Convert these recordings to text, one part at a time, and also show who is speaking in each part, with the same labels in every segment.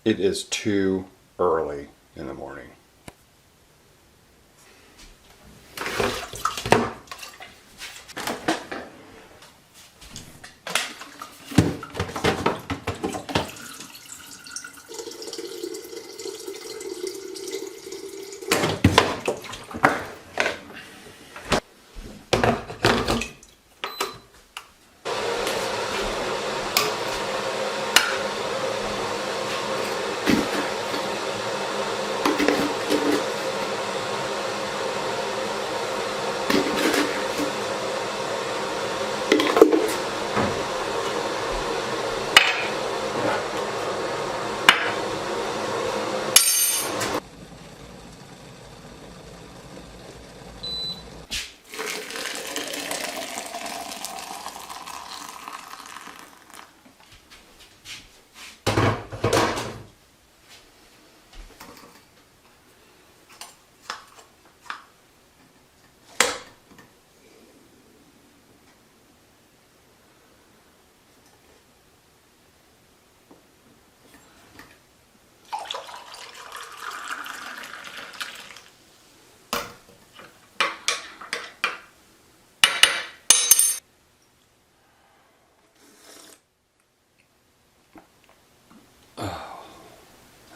Speaker 1: It is too early in the morning.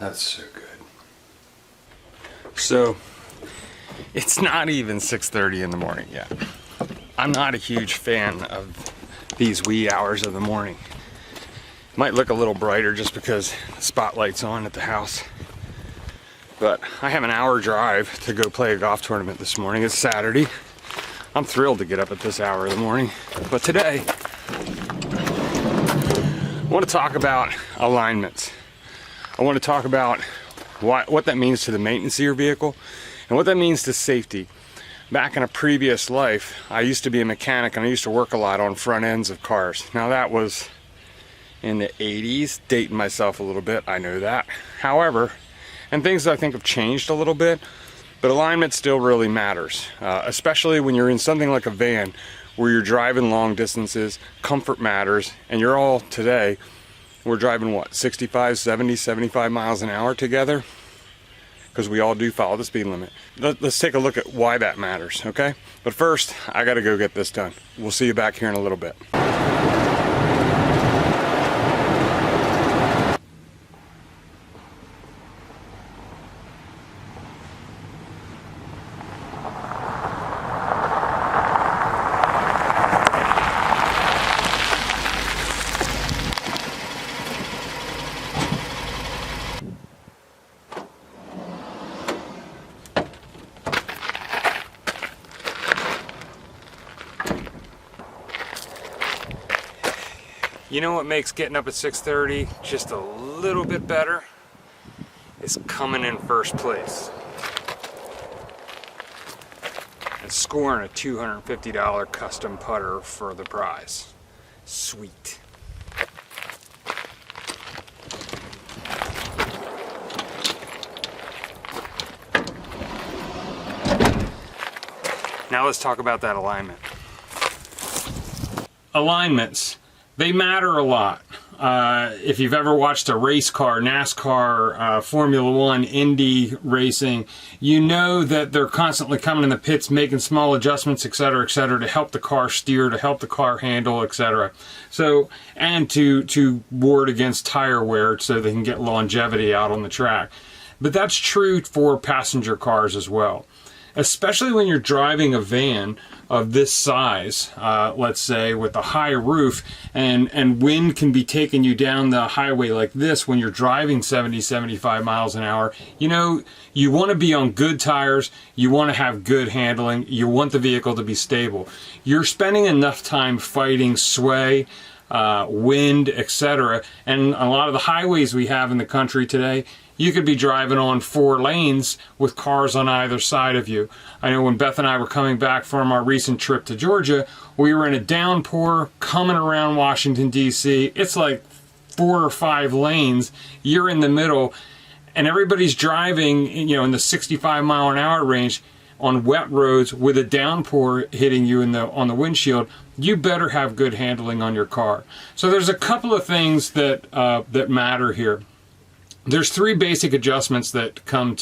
Speaker 1: That's so good. So, it's not even 6:30 in the morning yet. I'm not a huge fan of these wee hours of the morning. Might look a little brighter just because the spotlight's on at the house. But I have an hour drive to go play a golf tournament this morning. It's Saturday. I'm thrilled to get up at this hour of the morning. But today, I want to talk about alignments. I want to talk about what that means to the maintenance of your vehicle and what that means to safety. Back in a previous life, I used to be a mechanic and I used to work a lot on front ends of cars. Now that was in the 80s, dating myself a little bit, I know that. However, and things I think have changed a little bit, but alignment still really matters, especially when you're in something like a van where you're driving long distances, comfort matters, and you're all today, we're driving what, 65, 70, 75 miles an hour together? Because we all do follow the speed limit. Let's take a look at why that matters, okay? But first, I gotta go get this done. We'll see you back here in a little bit. You know what makes getting up at 6:30 just a little bit better? Is coming in first place and scoring a $250 custom putter for the prize. Sweet. Now let's talk about that alignment. Alignments. They matter a lot. If you've ever watched a race car, NASCAR, Formula One, Indy racing, you know that they're constantly coming in the pits, making small adjustments, etc., to help the car steer, to help the car handle, etc. So, and to ward against tire wear so they can get longevity out on the track. But that's true for passenger cars as well. Especially when you're driving a van of this size, let's say with a high roof, and wind can be taking you down the highway like this when you're driving 70, 75 miles an hour. You know, you want to be on good tires, you want to have good handling, you want the vehicle to be stable. You're spending enough time fighting sway, wind, etc. And a lot of the highways we have in the country today, you could be driving on 4 lanes with cars on either side of you. I know when Beth and I were coming back from our recent trip to Georgia, we were in a downpour coming around Washington, D.C. It's like 4 or 5 lanes. You're in the middle, and everybody's driving, you know, in the 65 mile an hour range on wet roads with a downpour hitting you on the windshield. You better have good handling on your car. So there's a couple of things that that matter here. There's three basic adjustments that come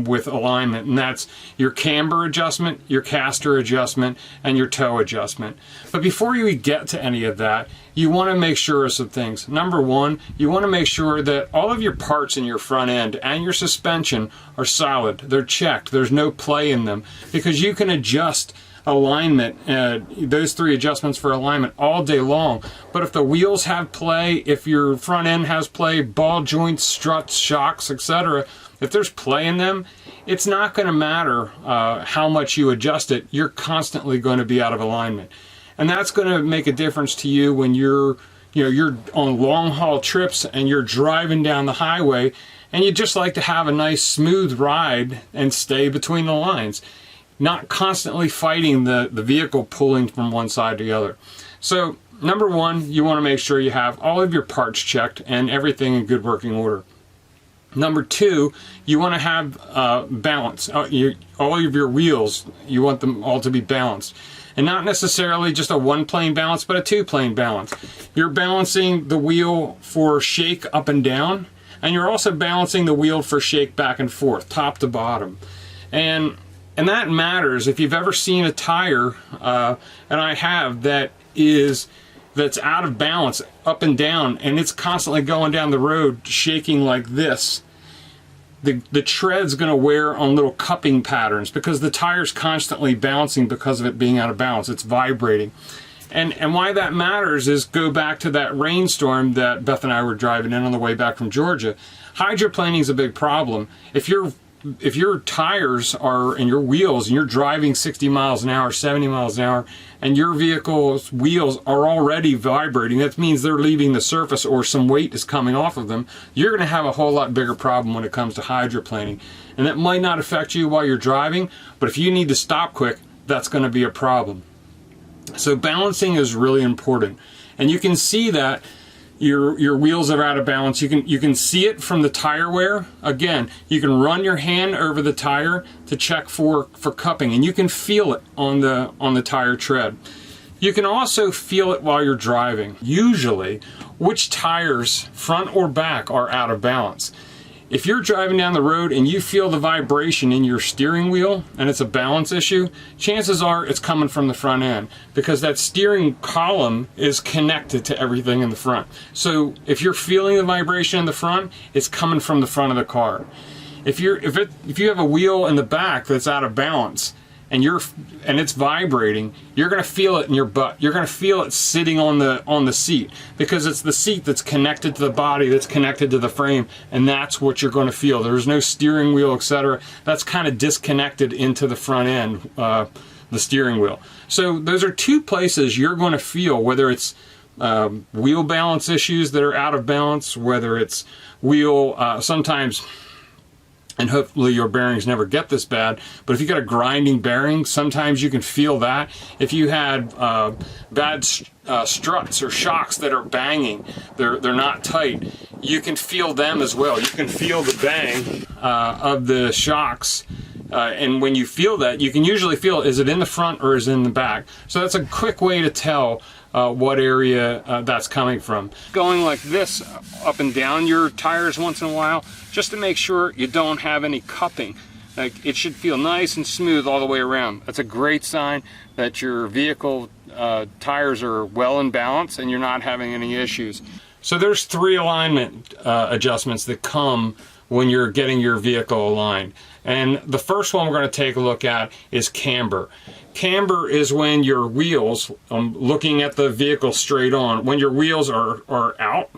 Speaker 1: with alignment, and that's your camber adjustment, your caster adjustment, and your toe adjustment. But before you get to any of that, you want to make sure of some things. Number one, you want to make sure that all of your parts in your front end and your suspension are solid. They're checked. There's no play in them, because you can adjust alignment, those three adjustments for alignment all day long. But if the wheels have play, if your front end has play, ball joints, struts, shocks, etc., if there's play in them, it's not going to matter how much you adjust it. You're constantly going to be out of alignment, and that's going to make a difference to you when you're on long haul trips and you're driving down the highway and you just like to have a nice smooth ride and stay between the lines, not constantly fighting the vehicle pulling from one side to the other. So number one, you want to make sure you have all of your parts checked and everything in good working order. Number two, you want to have balance. All of your wheels, you want them all to be balanced. And not necessarily just a one plane balance, but a two plane balance. You're balancing the wheel for shake up and down, and you're also balancing the wheel for shake back and forth, top to bottom. And that matters. If you've ever seen a tire, and I have, that's out of balance up and down, and it's constantly going down the road shaking like this, the tread's going to wear on little cupping patterns because the tire's constantly bouncing because of it being out of balance. It's vibrating. And why that matters is, go back to that rainstorm that Beth and I were driving in on the way back from Georgia. Hydroplaning is a big problem. If your tires are, and your wheels, and you're driving 60 miles an hour, 70 miles an hour, and your vehicle's wheels are already vibrating, that means they're leaving the surface or some weight is coming off of them, you're going to have a whole lot bigger problem when it comes to hydroplaning. And that might not affect you while you're driving, but if you need to stop quick, that's going to be a problem. So balancing is really important. And you can see that your wheels are out of balance. You can see it from the tire wear. Again, you can run your hand over the tire to check for cupping, and you can feel it on the tire tread. You can also feel it while you're driving. Usually, which tires, front or back, are out of balance. If you're driving down the road and you feel the vibration in your steering wheel and it's a balance issue, chances are it's coming from the front end, because that steering column is connected to everything in the front. So if you're feeling the vibration in the front, it's coming from the front of the car. If you have a wheel in the back that's out of balance and it's vibrating, you're going to feel it in your butt. You're going to feel it sitting on the seat, because it's the seat that's connected to the body, that's connected to the frame, and that's what you're going to feel. There's no steering wheel, etc. That's kind of disconnected into the front end, the steering wheel. So those are two places you're going to feel, whether it's wheel balance issues that are out of balance, whether it's wheel sometimes. And hopefully your bearings never get this bad, but if you got a grinding bearing, sometimes you can feel that. If you had bad struts or shocks that are banging, they're not tight, you can feel them as well. You can feel the bang of the shocks, and when you feel that, you can usually feel, is it in the front or is it in the back? So that's a quick way to tell what area that's coming from. Going like this up and down your tires once in a while, just to make sure you don't have any cupping. Like, it should feel nice and smooth all the way around. That's a great sign that your vehicle tires are well in balance and you're not having any issues. So there's three alignment adjustments that come when you're getting your vehicle aligned. And the first one we're going to take a look at is camber. Camber is when your wheels, looking at the vehicle straight on, when your wheels are out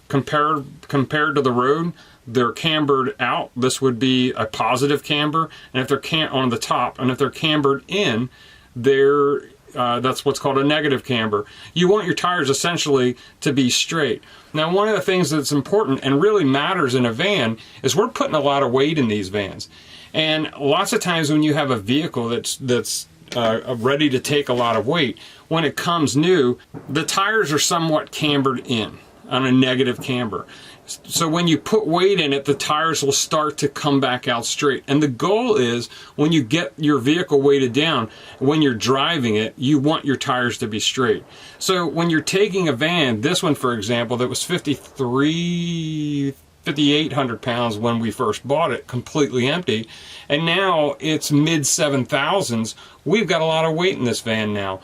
Speaker 1: compared to the road, they're cambered out. This would be a positive camber, and if they're on the top, and if they're cambered in, that's what's called a negative camber. You want your tires essentially to be straight. Now, one of the things that's important and really matters in a van is we're putting a lot of weight in these vans, and lots of times when you have a vehicle that's ready to take a lot of weight, when it comes new, the tires are somewhat cambered in. on a negative camber. So when you put weight in it, the tires will start to come back out straight. And the goal is, when you get your vehicle weighted down, when you're driving it, you want your tires to be straight. So when you're taking a van, this one for example, that was 5,800 pounds when we first bought it, completely empty, and now it's mid 7,000s. We've got a lot of weight in this van now.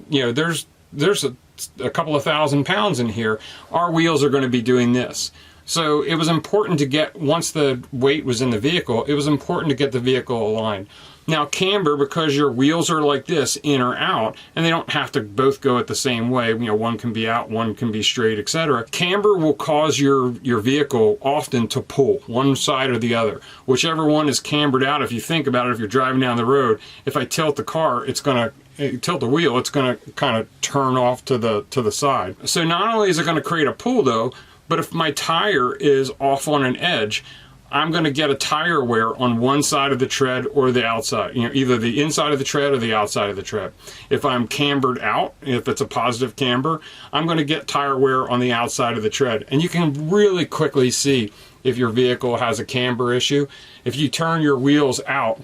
Speaker 1: You know, there's a couple of thousand pounds in here. Our wheels are going to be doing this. So it was important to get, once the weight was in the vehicle, it was important to get the vehicle aligned. Now camber, because your wheels are like this, in or out, and they don't have to both go at the same way, you know, one can be out, one can be straight, etc. Camber will cause your vehicle often to pull one side or the other. Whichever one is cambered out, if you think about it, if you're driving down the road, if I tilt the car, it's going to tilt the wheel, it's going to kind of turn off to the side. So not only is it going to create a pull though, but if my tire is off on an edge, I'm going to get a tire wear on one side of the tread or the outside, you know, either the inside of the tread or the outside of the tread. If I'm cambered out, if it's a positive camber, I'm going to get tire wear on the outside of the tread. And you can really quickly see if your vehicle has a camber issue. If you turn your wheels out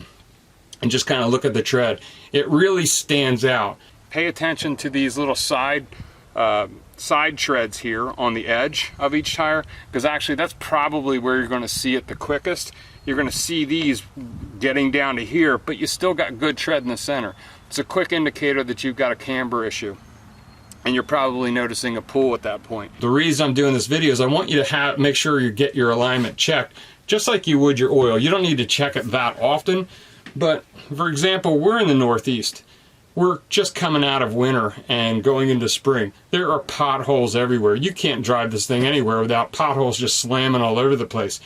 Speaker 1: and just kind of look at the tread, it really stands out. Pay attention to these little side treads here on the edge of each tire, because actually that's probably where you're going to see it the quickest. You're going to see these getting down to here, but you still got good tread in the center. It's a quick indicator that you've got a camber issue, and you're probably noticing a pull at that point. The reason I'm doing this video is I want you to make sure you get your alignment checked, just like you would your oil. You don't need to check it that often, but for example, we're in the Northeast. We're just coming out of winter and going into spring. There are potholes everywhere. You can't drive this thing anywhere without potholes just slamming all over the place.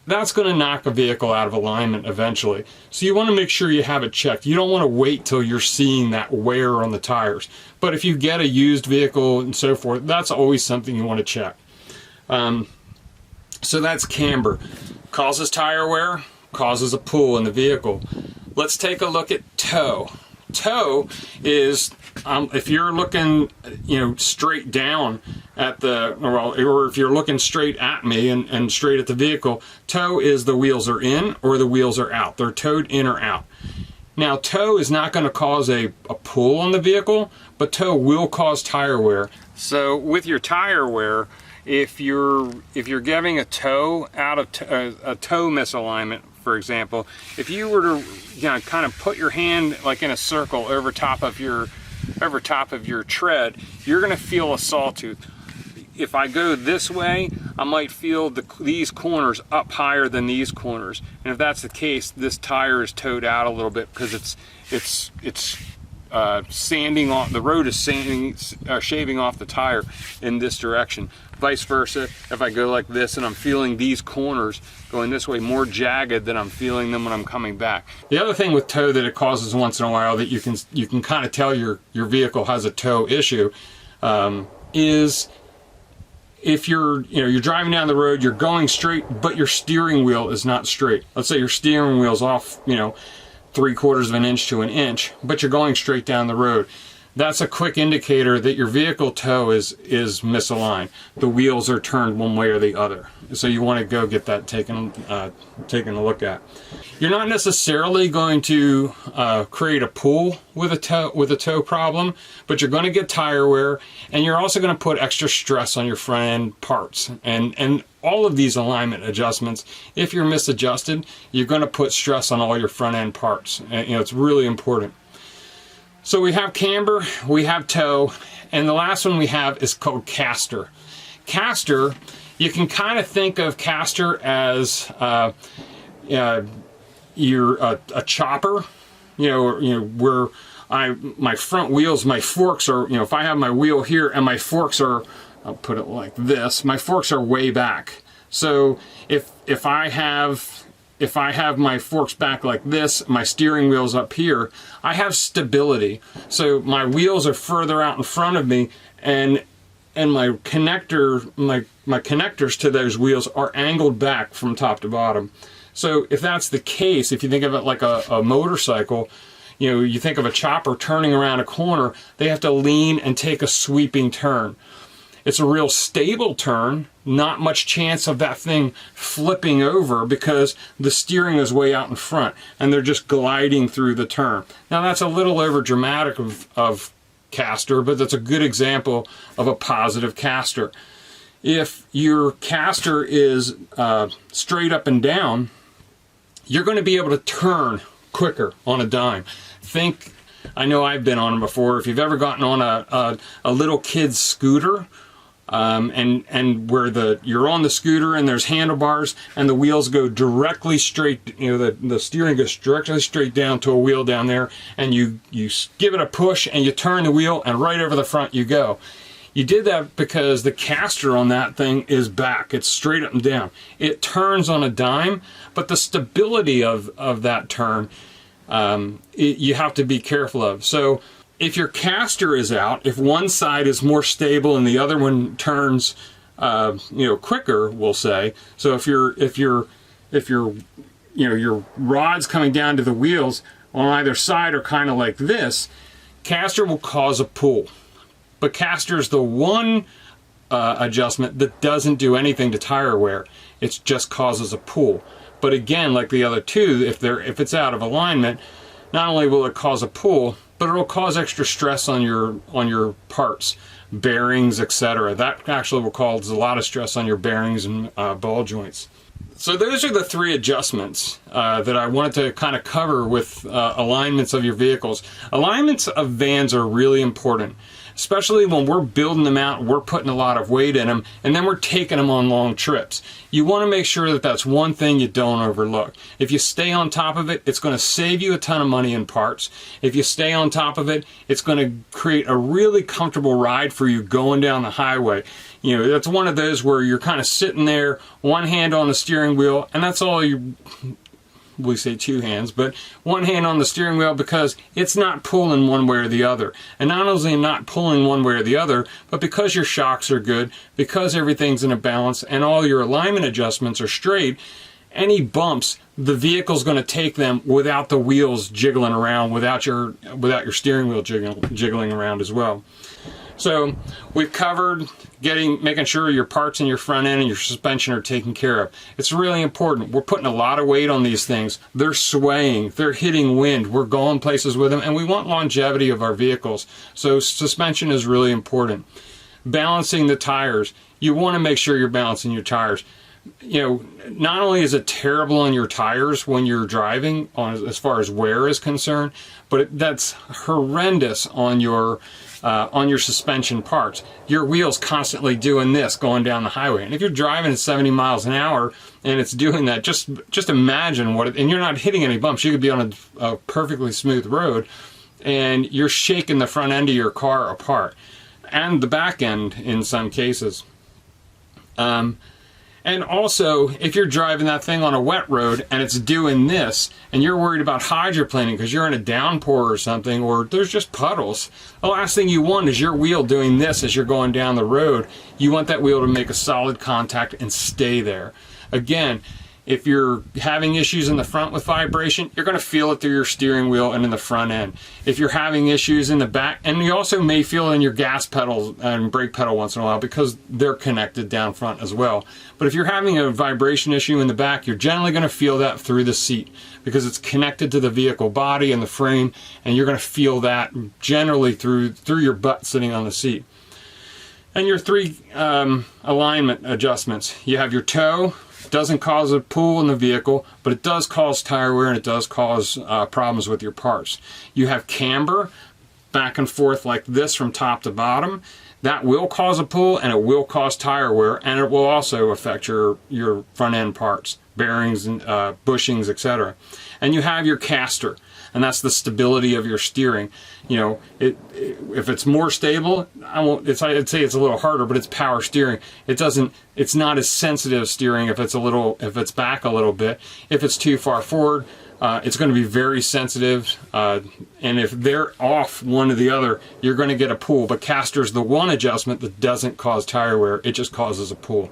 Speaker 1: That's going to knock a vehicle out of alignment eventually. So you want to make sure you have it checked. You don't want to wait till you're seeing that wear on the tires. But if you get a used vehicle and so forth, that's always something you want to check. So that's camber. Causes tire wear, causes a pull in the vehicle. Let's take a look at toe. Toe is, if you're looking, you know, straight down at the, or if you're looking straight at me and straight at the vehicle, toe is the wheels are in or the wheels are out. They're towed in or out. Now toe is not going to cause a pull on the vehicle, but toe will cause tire wear. So with your tire wear, if you're giving a toe out of a toe misalignment, for example, if you were to, you know, kind of put your hand like in a circle over top of your tread, you're going to feel a sawtooth. If I go this way, I might feel these corners up higher than these corners, and if that's the case, this tire is towed out a little bit because it's sanding off, the road is shaving off the tire in this direction. Vice versa, if I go like this and I'm feeling these corners going this way more jagged than I'm feeling them when I'm coming back. The other thing with toe that it causes once in a while that you can kind of tell your vehicle has a toe issue is if you're driving down the road, you're going straight, but your steering wheel is not straight. Let's say your steering wheel's off, 3/4 of an inch to an inch, but you're going straight down the road. That's a quick indicator that your vehicle toe is misaligned. The wheels are turned one way or the other. So you want to go get that taken a look at. You're not necessarily going to create a pull with a toe problem, but you're going to get tire wear, and you're also going to put extra stress on your front end parts. And all of these alignment adjustments, if you're misadjusted, you're going to put stress on all your front end parts. And, it's really important. So we have camber, we have toe, and the last one we have is called caster. Caster, you can kind of think of caster as you're a chopper, where my front wheels, my forks are, if I have my wheel here and my forks are, I'll put it like this, my forks are way back. So if I have my forks back like this, my steering wheel's up here, I have stability. So my wheels are further out in front of me, and my connectors to those wheels are angled back from top to bottom. So if that's the case, if you think of it like a motorcycle, you think of a chopper turning around a corner, they have to lean and take a sweeping turn. It's a real stable turn, not much chance of that thing flipping over because the steering is way out in front and they're just gliding through the turn. Now that's a little over dramatic of caster, but that's a good example of a positive caster. If your caster is straight up and down, you're going to be able to turn quicker on a dime. I know I've been on them before. If you've ever gotten on a little kid's scooter, and where you're on the scooter and there's handlebars and the wheels go directly straight, the steering goes directly straight down to a wheel down there, and you give it a push and you turn the wheel and right over the front you go. You did that because the caster on that thing is back. It's straight up and down. It turns on a dime, but the stability of that turn, you have to be careful of. So if your caster is out, if one side is more stable and the other one turns, quicker, we'll say. So if your rods coming down to the wheels on either side are kind of like this, caster will cause a pull. But caster is the one adjustment that doesn't do anything to tire wear. It just causes a pull. But again, like the other two, if it's out of alignment, not only will it cause a pull, but it'll cause extra stress on your parts, bearings, etc. That actually will cause a lot of stress on your bearings and ball joints. So those are the three adjustments that I wanted to kind of cover with alignments of your vehicles. Alignments of vans are really important, especially when we're building them out, we're putting a lot of weight in them, and then we're taking them on long trips. You want to make sure that that's one thing you don't overlook. If you stay on top of it, it's going to save you a ton of money in parts. If you stay on top of it, it's going to create a really comfortable ride for you going down the highway. That's one of those where you're kind of sitting there, one hand on the steering wheel, and that's all we say two hands, but one hand on the steering wheel because it's not pulling one way or the other. And not only not pulling one way or the other, but because your shocks are good, because everything's in a balance and all your alignment adjustments are straight, any bumps, the vehicle's going to take them without the wheels jiggling around, without your steering wheel jiggling around as well. So we've covered making sure your parts in your front end and your suspension are taken care of. It's really important. We're putting a lot of weight on these things. They're swaying, they're hitting wind, we're going places with them, and we want longevity of our vehicles. So suspension is really important. Balancing the tires. You want to make sure you're balancing your tires. Not only is it terrible on your tires when you're driving, as far as wear is concerned, but that's horrendous on your suspension parts. Your wheel's constantly doing this going down the highway, and if you're driving at 70 miles an hour and it's doing that, just imagine and you're not hitting any bumps. You could be on a perfectly smooth road and you're shaking the front end of your car apart, and the back end in some cases. And also, if you're driving that thing on a wet road and it's doing this, and you're worried about hydroplaning because you're in a downpour or something, or there's just puddles, the last thing you want is your wheel doing this as you're going down the road. You want that wheel to make a solid contact and stay there. Again, if you're having issues in the front with vibration, you're going to feel it through your steering wheel and in the front end. If you're having issues in the back, and you also may feel it in your gas pedal and brake pedal once in a while because they're connected down front as well. But if you're having a vibration issue in the back, you're generally going to feel that through the seat because it's connected to the vehicle body and the frame, and you're going to feel that generally through your butt sitting on the seat. And your three alignment adjustments. You have your toe. Doesn't cause a pull in the vehicle, but it does cause tire wear and it does cause problems with your parts. You have camber, back and forth like this from top to bottom. That will cause a pull and it will cause tire wear, and it will also affect your front end parts, bearings and bushings, etc. And you have your caster, and that's the stability of your steering. If it's more stable, I'd say it's a little harder, but it's power steering. It's not as sensitive steering if it's back a little bit. If it's too far forward, it's going to be very sensitive, and if they're off one or the other, you're going to get a pull. But caster's the one adjustment that doesn't cause tire wear, it just causes a pull.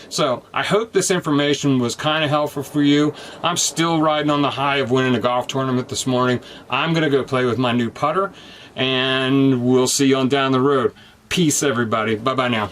Speaker 1: So I hope this information was kind of helpful for you. I'm still riding on the high of winning a golf tournament this morning. I'm going to go play with my new putter, and we'll see you on down the road. Peace, everybody. Bye-bye now.